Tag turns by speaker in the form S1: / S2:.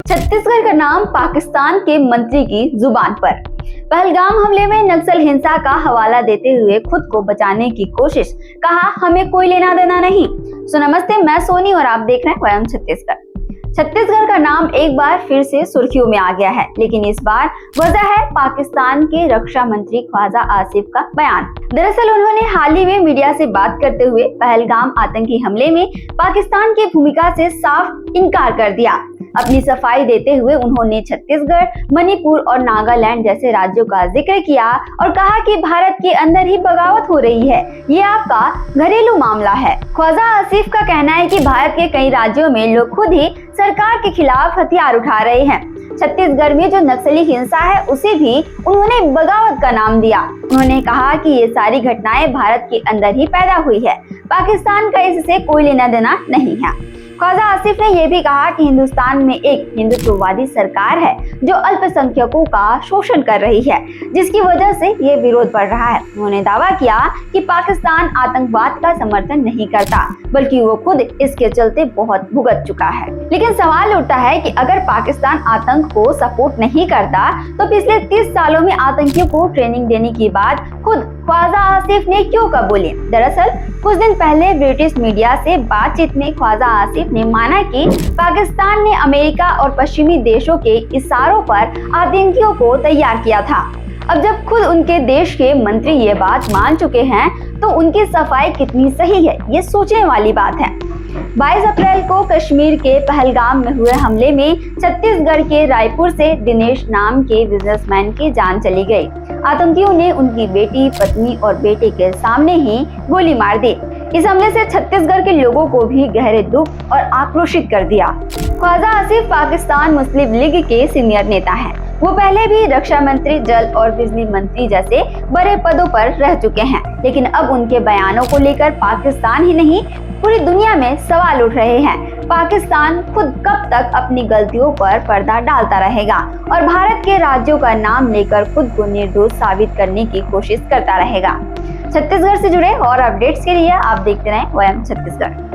S1: छत्तीसगढ़ का नाम पाकिस्तान के मंत्री की जुबान पर। पहलगाम हमले में नक्सल हिंसा का हवाला देते हुए खुद को बचाने की कोशिश, कहा हमें कोई लेना देना नहीं। सो नमस्ते, मैं सोनी और आप देख रहे हैं वयम छत्तीसगढ़। छत्तीसगढ़ का नाम एक बार फिर से सुर्खियों में आ गया है, लेकिन इस बार वजह है पाकिस्तान के रक्षा मंत्री ख्वाजा आसिफ का बयान। दरअसल उन्होंने हाल ही में मीडिया से बात करते हुए पहलगाम आतंकी हमले में पाकिस्तान की भूमिका से साफ इनकार कर दिया। अपनी सफाई देते हुए उन्होंने छत्तीसगढ़, मणिपुर और नागालैंड जैसे राज्यों का जिक्र किया और कहा कि भारत के अंदर ही बगावत हो रही है, ये आपका घरेलू मामला है। ख्वाजा आसिफ का कहना है कि भारत के कई राज्यों में लोग खुद ही सरकार के खिलाफ हथियार उठा रहे हैं। छत्तीसगढ़ में जो नक्सली हिंसा है उसे भी उन्होंने बगावत का नाम दिया। उन्होंने कहा कि ये सारी घटनाएं भारत के अंदर ही पैदा हुई है, पाकिस्तान का इससे कोई लेना देना नहीं है। ख्वाजा आसिफ ने यह भी कहा कि हिंदुस्तान में एक हिंदुत्ववादी सरकार है जो अल्पसंख्यकों का शोषण कर रही है, जिसकी वजह से ये विरोध बढ़ रहा है। उन्होंने दावा किया कि पाकिस्तान आतंकवाद का समर्थन नहीं करता, बल्कि वो खुद इसके चलते बहुत भुगत चुका है। लेकिन सवाल उठता है कि अगर पाकिस्तान आतंक को सपोर्ट नहीं करता तो पिछले 30 सालों में आतंकियों को ट्रेनिंग देने की बात खुद ख्वाजा आसिफ ने क्यों कबूली? दरअसल कुछ दिन पहले ब्रिटिश मीडिया से बातचीत में ख्वाजा आसिफ ने माना कि पाकिस्तान ने अमेरिका और पश्चिमी देशों के इशारों पर आतंकियों को तैयार किया था। अब जब खुद उनके देश के मंत्री ये बात मान चुके हैं तो उनकी सफाई कितनी सही है, ये सोचने वाली बात है। 22 अप्रैल को कश्मीर के पहलगाम में हुए हमले में छत्तीसगढ़ के रायपुर से दिनेश नाम के बिजनेसमैन की जान चली गई। आतंकियों ने उनकी बेटी, पत्नी और बेटे के सामने ही गोली मार दी। इस हमले से छत्तीसगढ़ के लोगों को भी गहरे दुख और आक्रोशित कर दिया। ख्वाजा आसिफ पाकिस्तान मुस्लिम लीग के सीनियर नेता हैं। वो पहले भी रक्षा मंत्री, जल और बिजली मंत्री जैसे बड़े पदों पर रह चुके हैं, लेकिन अब उनके बयानों को लेकर पाकिस्तान ही नहीं पूरी दुनिया में सवाल उठ रहे हैं। पाकिस्तान खुद कब तक अपनी गलतियों पर पर्दा डालता रहेगा और भारत के राज्यों का नाम लेकर खुद को निर्दोष साबित करने की कोशिश करता रहेगा? छत्तीसगढ़ से जुड़े और अपडेट्स के लिए आप देखते रहें वयम छत्तीसगढ़।